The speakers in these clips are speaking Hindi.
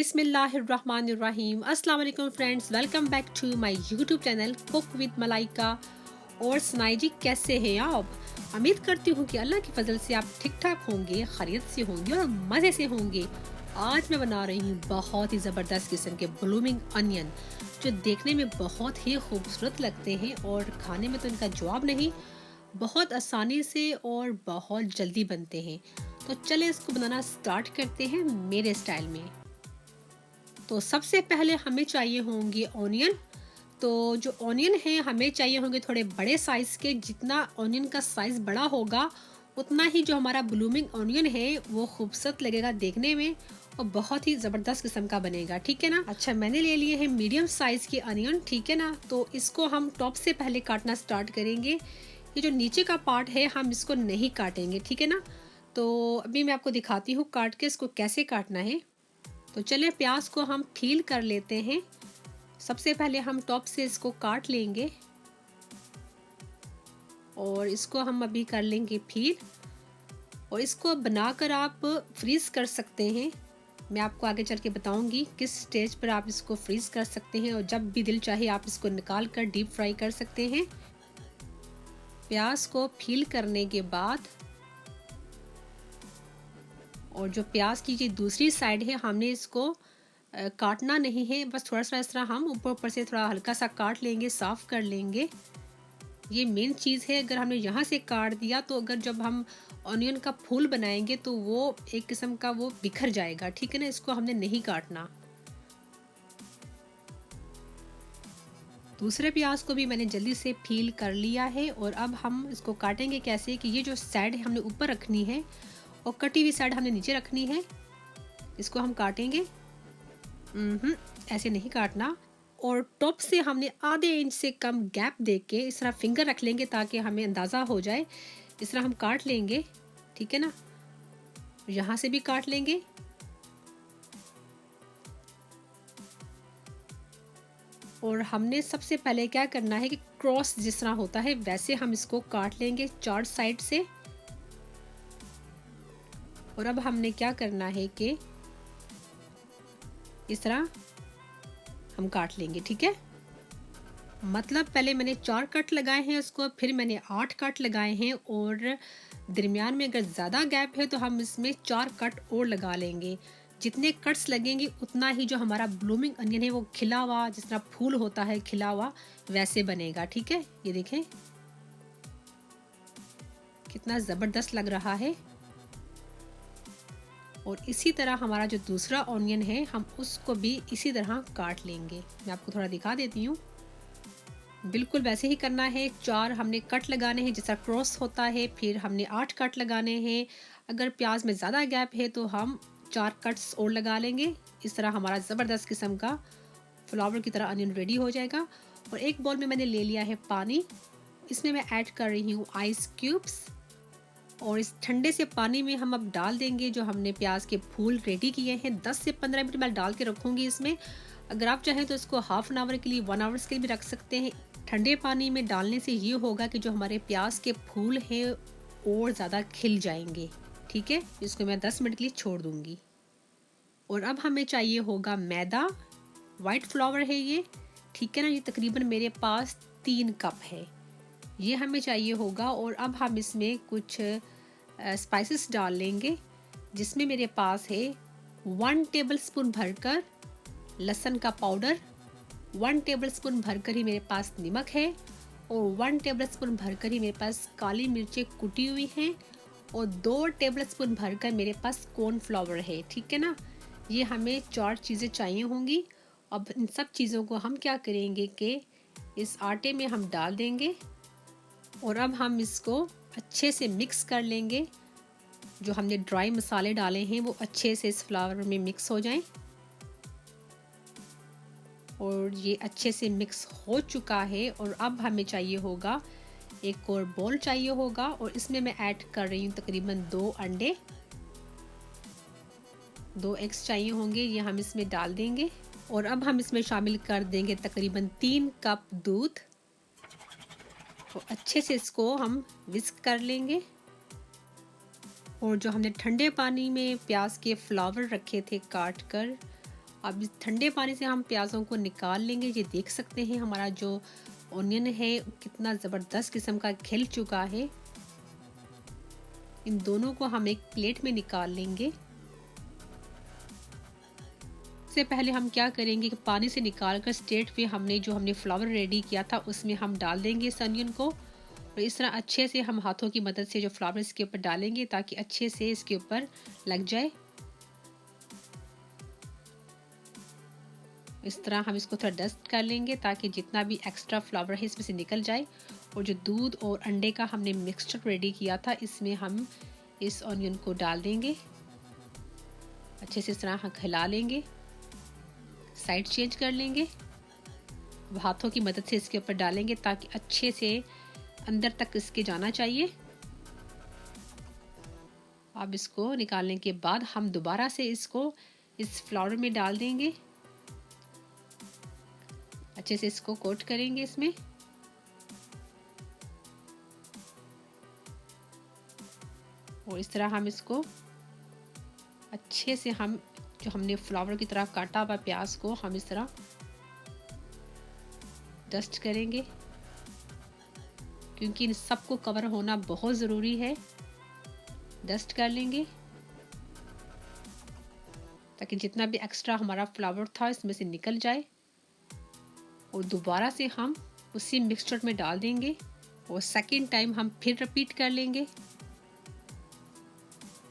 बिस्मिल्लाहिर्रहमानिर्रहीम। अस्सलाम वालेकुम friends, welcome back to my YouTube channel cook with Malaika. और सुनाई जी, कैसे हैं आप? उम्मीद करती हूँ कि अल्लाह की फजल से आप ठीक ठाक होंगे, खैरियत से होंगे और मज़े से होंगे। आज मैं बना रही हूँ बहुत ही ज़बरदस्त किस्म के ब्लूमिंग अनियन, जो देखने में बहुत ही खूबसूरत लगते हैं और खाने में तो इनका जवाब नहीं। बहुत आसानी से और बहुत जल्दी बनते हैं। तो चले इसको बनाना स्टार्ट करते हैं मेरे स्टाइल में। तो सबसे पहले हमें चाहिए होंगे ऑनियन। तो जो ऑनियन है हमें चाहिए होंगे थोड़े बड़े साइज़ के। जितना ऑनियन का साइज़ बड़ा होगा उतना ही जो हमारा ब्लूमिंग ऑनियन है वो खूबसूरत लगेगा देखने में और बहुत ही ज़बरदस्त किस्म का बनेगा। ठीक है ना? अच्छा, मैंने ले लिए हैं मीडियम साइज़ के अनियन। ठीक है ना? तो इसको हम टॉप से पहले काटना स्टार्ट करेंगे। ये जो नीचे का पार्ट है हम इसको नहीं काटेंगे। ठीक है ना? तो अभी मैं आपको दिखाती हूँ काट के इसको कैसे काटना है। तो चलिए प्याज को हम पील कर लेते हैं। सबसे पहले हम टॉप से इसको काट लेंगे और इसको हम अभी कर लेंगे पील। और इसको बनाकर आप फ्रीज़ कर सकते हैं। मैं आपको आगे चल के बताऊंगी किस स्टेज पर आप इसको फ्रीज़ कर सकते हैं और जब भी दिल चाहे आप इसको निकाल कर डीप फ्राई कर सकते हैं। प्याज को पील करने के बाद और जो प्याज की ये दूसरी साइड है हमने इसको काटना नहीं है, बस थोड़ा सा इस तरह हम ऊपर ऊपर से थोड़ा हल्का सा काट लेंगे, साफ़ कर लेंगे। ये मेन चीज़ है। अगर हमने यहाँ से काट दिया तो अगर जब हम ऑनियन का फूल बनाएंगे तो वो एक किस्म का वो बिखर जाएगा। ठीक है ना? इसको हमने नहीं काटना। दूसरे प्याज को भी मैंने जल्दी से पील कर लिया है और अब हम इसको काटेंगे कैसे कि ये जो साइड हमने ऊपर रखनी है और कटी हुई साइड हमने नीचे रखनी है। इसको हम काटेंगे। ऐसे नहीं काटना। और टॉप से हमने आधे इंच से कम गैप देके इस तरह फिंगर रख लेंगे ताकि हमें अंदाज़ा हो जाए। इस तरह हम काट लेंगे। ठीक है ना? यहाँ से भी काट लेंगे। और हमने सबसे पहले क्या करना है कि क्रॉस जिस तरह होता है वैसे हम इसको काट लेंगे चार साइड से। और अब हमने क्या करना है कि इस तरह हम काट लेंगे। ठीक है? मतलब पहले मैंने 4 कट लगाए हैं उसको, फिर मैंने 8 कट लगाए हैं और दरमियान में अगर ज़्यादा गैप है तो हम इसमें 4 कट और लगा लेंगे। जितने कट्स लगेंगे उतना ही जो हमारा ब्लूमिंग अनियन है वो खिला हुआ, जिस तरह फूल होता है खिला हुआ, वैसे बनेगा। ठीक है? ये देखें कितना ज़बरदस्त लग रहा है। और इसी तरह हमारा जो दूसरा ऑनियन है हम उसको भी इसी तरह काट लेंगे। मैं आपको थोड़ा दिखा देती हूँ। बिल्कुल वैसे ही करना है। 4 हमने कट लगाने हैं जैसा क्रॉस होता है, फिर हमने 8 कट लगाने हैं। अगर प्याज में ज़्यादा गैप है तो हम 4 कट्स और लगा लेंगे। इस तरह हमारा ज़बरदस्त किस्म का फ्लावर की तरह अनियन रेडी हो जाएगा। और एक बाउल में मैंने ले लिया है पानी। इसमें मैं ऐड कर रही हूँ आइस क्यूब्स। और इस ठंडे से पानी में हम अब डाल देंगे जो हमने प्याज के फूल रेडी किए हैं। 10 से 15 मिनट मैं डाल के रखूँगी इसमें। अगर आप चाहें तो इसको हाफ एन आवर के लिए 1 आवर्स के लिए भी रख सकते हैं। ठंडे पानी में डालने से ये होगा कि जो हमारे प्याज के फूल हैं और ज़्यादा खिल जाएंगे। ठीक है? इसको मैं 10 मिनट के लिए छोड़ दूँगी। और अब हमें चाहिए होगा मैदा। वाइट फ्लावर है ये। ठीक है ना? ये तकरीबन मेरे पास 3 कप है। ये हमें चाहिए होगा। और अब हम इसमें कुछ स्पाइसेस डाल लेंगे जिसमें मेरे पास है 1 टेबलस्पून भरकर लहसुन का पाउडर, 1 टेबलस्पून भरकर ही मेरे पास नमक है और 1 टेबलस्पून भरकर ही मेरे पास काली मिर्चें कुटी हुई हैं और 2 टेबलस्पून भरकर मेरे पास कॉर्नफ्लावर है। ठीक है ना? ये हमें 4 चीज़ें चाहिए होंगी। अब इन सब चीज़ों को हम क्या करेंगे कि इस आटे में हम डाल देंगे और अब हम इसको अच्छे से मिक्स कर लेंगे। जो हमने ड्राई मसाले डाले हैं वो अच्छे से इस फ्लावर में मिक्स हो जाएं। और ये अच्छे से मिक्स हो चुका है। और अब हमें चाहिए होगा एक और बोल चाहिए होगा और इसमें मैं ऐड कर रही हूँ तकरीबन 2 अंडे, 2 एग्स चाहिए होंगे, ये हम इसमें डाल देंगे। और अब हम इसमें शामिल कर देंगे तकरीबन 3 कप दूध। और अच्छे से इसको हम विस्क कर लेंगे। और जो हमने ठंडे पानी में प्याज के फ्लावर रखे थे काट कर अब इस ठंडे पानी से हम प्याज़ों को निकाल लेंगे। ये देख सकते हैं हमारा जो ऑनियन है कितना ज़बरदस्त किस्म का खिल चुका है। इन दोनों को हम एक प्लेट में निकाल लेंगे। इससे पहले हम क्या करेंगे कि पानी से निकाल कर स्ट्रेट पे हमने फ्लावर रेडी किया था उसमें हम डाल देंगे इस अनियन को, और इस तरह अच्छे से हम हाथों की मदद से जो फ्लावर इसके ऊपर डालेंगे ताकि अच्छे से इसके ऊपर लग जाए। इस तरह हम इसको थोड़ा डस्ट कर लेंगे ताकि जितना भी एक्स्ट्रा फ्लावर है इसमें से निकल जाए। और जो दूध और अंडे का हमने मिक्सचर रेडी किया था इसमें हम इस ऑनियन को डाल देंगे, अच्छे से इस तरह हिला लेंगे, साइड चेंज कर लेंगे। अब हाथों की मदद से इसके ऊपर डालेंगे ताकि अच्छे से अंदर तक इसके जाना चाहिए। अब इसको निकालने के बाद हम दोबारा से इसको इस फ्लावर में डाल देंगे, अच्छे से इसको कोट करेंगे इसमें। और इस तरह हम इसको अच्छे से हम जो हमने फ्लावर की तरह काटा हुआ प्याज को हम इस तरह डस्ट करेंगे, क्योंकि इन सबको कवर होना बहुत ज़रूरी है। डस्ट कर लेंगे ताकि जितना भी एक्स्ट्रा हमारा फ्लावर था इसमें से निकल जाए। और दोबारा से हम उसी मिक्सचर में डाल देंगे और सेकेंड टाइम हम फिर रिपीट कर लेंगे।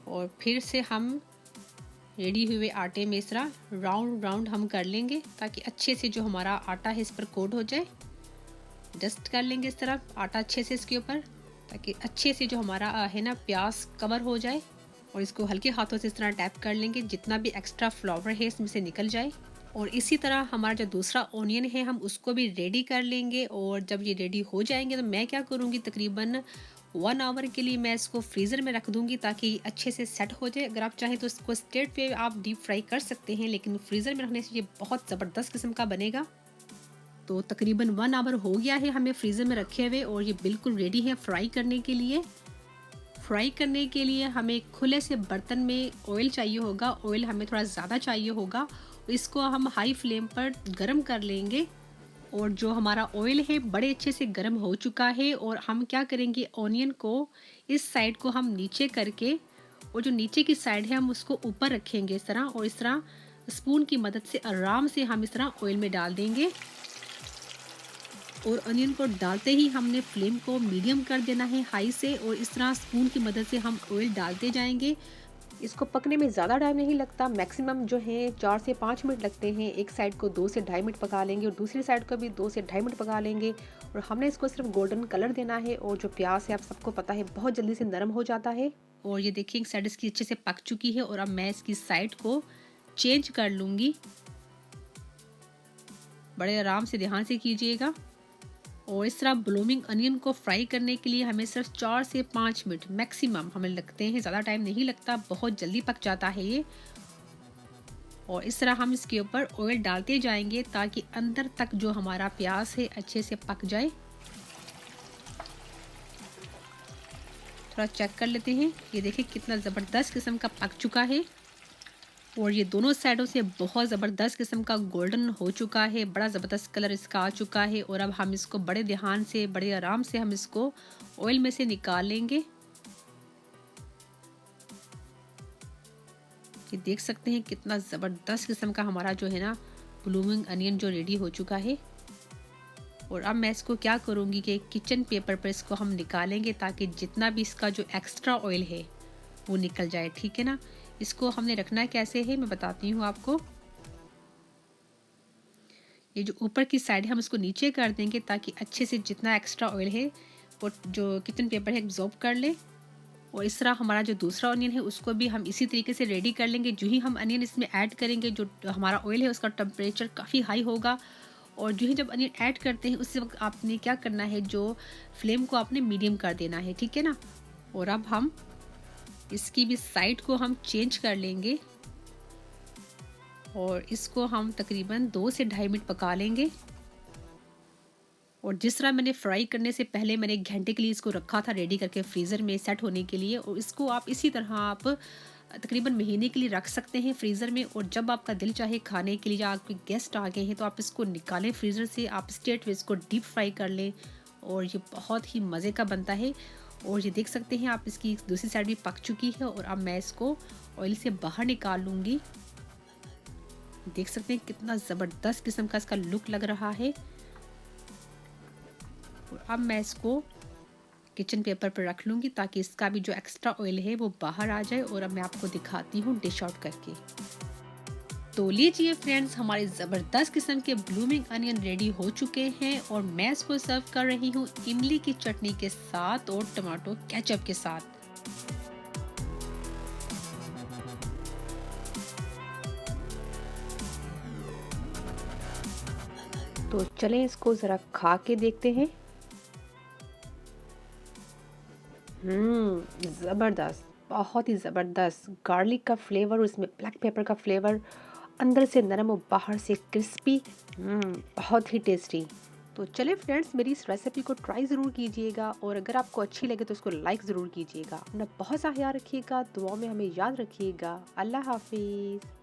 और फिर से हम रेडी हुए आटे में इस तरह राउंड राउंड हम कर लेंगे ताकि अच्छे से जो हमारा आटा है इस पर कोट हो जाए। डस्ट कर लेंगे इस तरह आटा अच्छे से इसके ऊपर ताकि अच्छे से जो हमारा है ना प्याज कवर हो जाए। और इसको हल्के हाथों से इस तरह टैप कर लेंगे जितना भी एक्स्ट्रा फ्लावर है इसमें से निकल जाए। और इसी तरह हमारा जो दूसरा ऑनियन है हम उसको भी रेडी कर लेंगे। और जब ये रेडी हो जाएंगे तो मैं क्या करूँगी, तकरीबन 1 आवर के लिए मैं इसको फ्रीज़र में रख दूँगी ताकि अच्छे से सेट हो जाए। अगर आप चाहें तो इसको स्ट्रेट पे आप डीप फ्राई कर सकते हैं, लेकिन फ्रीज़र में रखने से ये बहुत ज़बरदस्त किस्म का बनेगा। तो तकरीबन 1 आवर हो गया है हमें फ्रीज़र में रखे हुए और ये बिल्कुल रेडी है फ्राई करने के लिए। फ्राई करने के लिए हमें खुले से बर्तन में ऑयल चाहिए होगा। ऑयल हमें थोड़ा ज़्यादा चाहिए होगा। इसको हम हाई फ्लेम पर गर्म कर लेंगे। और जो हमारा ऑयल है बड़े अच्छे से गर्म हो चुका है। और हम क्या करेंगे, ऑनियन को इस साइड को हम नीचे करके और जो नीचे की साइड है हम उसको ऊपर रखेंगे इस तरह। और इस तरह स्पून की मदद से आराम से हम इस तरह ऑयल में डाल देंगे। और अनियन को डालते ही हमने फ्लेम को मीडियम कर देना है हाई से। और इस तरह स्पून की मदद से हम ऑयल डालते जाएंगे। इसको पकने में ज़्यादा टाइम नहीं लगता, मैक्सिमम जो है 4 से 5 मिनट लगते हैं। एक साइड को 2 से ढाई मिनट पका लेंगे और दूसरी साइड को भी 2 से ढाई मिनट पका लेंगे। और हमने इसको सिर्फ गोल्डन कलर देना है। और जो प्याज है आप सबको पता है बहुत जल्दी से नरम हो जाता है। और ये देखिए साइड इसकी अच्छे से पक चुकी है। और अब मैं इसकी साइड को चेंज कर लूँगी। बड़े आराम से ध्यान से कीजिएगा। और इस तरह ब्लूमिंग अनियन को फ्राई करने के लिए हमें सिर्फ 4 से 5 मिनट मैक्सिमम हमें लगते हैं, ज़्यादा टाइम नहीं लगता, बहुत जल्दी पक जाता है ये। और इस तरह हम इसके ऊपर ऑयल डालते जाएंगे ताकि अंदर तक जो हमारा प्याज है अच्छे से पक जाए। थोड़ा चेक कर लेते हैं, ये देखिए कितना ज़बरदस्त किस्म का पक चुका है। और ये दोनों साइडों से बहुत ज़बरदस्त किस्म का गोल्डन हो चुका है, बड़ा ज़बरदस्त कलर इसका आ चुका है। और अब हम इसको बड़े ध्यान से बड़े आराम से हम इसको ऑयल में से निकाल लेंगे। ये देख सकते हैं कितना ज़बरदस्त किस्म का हमारा जो है ना ब्लूमिंग अनियन जो रेडी हो चुका है। और अब मैं इसको क्या करूँगी कि किचन पेपर पर इसको हम निकालेंगे ताकि जितना भी इसका जो एक्स्ट्रा ऑयल है वो निकल जाए, ठीक है ना। इसको हमने रखना कैसे है मैं बताती हूँ आपको। ये जो ऊपर की साइड है हम इसको नीचे कर देंगे ताकि अच्छे से जितना एक्स्ट्रा ऑयल है वो जो किचन पेपर है एब्जॉर्ब कर ले। और इस तरह हमारा जो दूसरा ऑनियन है उसको भी हम इसी तरीके से रेडी कर लेंगे। जो ही हम अनियन इसमें ऐड करेंगे जो हमारा ऑयल है उसका टेम्परेचर काफ़ी हाई होगा। और जो ही जब अनियन ऐड करते हैं उस वक्त आपने क्या करना है, जो फ्लेम को आपने मीडियम कर देना है, ठीक है ना। और अब हम इसकी भी साइड को हम चेंज कर लेंगे और इसको हम तकरीबन 2 से ढाई मिनट पका लेंगे। और जिस तरह मैंने फ्राई करने से पहले मैंने 1 घंटे के लिए इसको रखा था रेडी करके फ्रीज़र में सेट होने के लिए, और इसको आप इसी तरह आप तकरीबन महीने के लिए रख सकते हैं फ्रीज़र में, और जब आपका दिल चाहे खाने के लिए या आपके गेस्ट आ गए हैं तो आप इसको निकालें फ्रीज़र से, आप स्ट्रेट वे इसको डीप फ्राई कर लें और ये बहुत ही मज़े का बनता है। और ये देख सकते हैं आप, इसकी दूसरी साइड भी पक चुकी है और अब मैं इसको ऑयल से बाहर निकाल लूँगी। देख सकते हैं कितना ज़बरदस्त किस्म का इसका लुक लग रहा है। और अब मैं इसको किचन पेपर पर रख लूँगी ताकि इसका भी जो एक्स्ट्रा ऑयल है वो बाहर आ जाए। और अब मैं आपको दिखाती हूँ डिश आउट करके। तो लीजिए फ्रेंड्स, हमारे ज़बरदस्त किस्म के ब्लूमिंग अनियन रेडी हो चुके हैं और मैं इसको सर्व कर रही हूँ इमली की चटनी के साथ और टमाटो केचप के साथ। तो चलें इसको ज़रा खा के देखते हैं। ज़बरदस्त, बहुत ही ज़बरदस्त गार्लिक का फ्लेवर, उसमें ब्लैक पेपर का फ्लेवर, अंदर से नरम और बाहर से क्रिस्पी। बहुत ही टेस्टी। तो चलिए फ्रेंड्स, मेरी इस रेसिपी को ट्राई ज़रूर कीजिएगा और अगर आपको अच्छी लगे तो उसको लाइक ज़रूर कीजिएगा। अपना बहुत सा ख्याल रखिएगा, दुआओं में हमें याद रखिएगा। अल्लाह हाफिज़।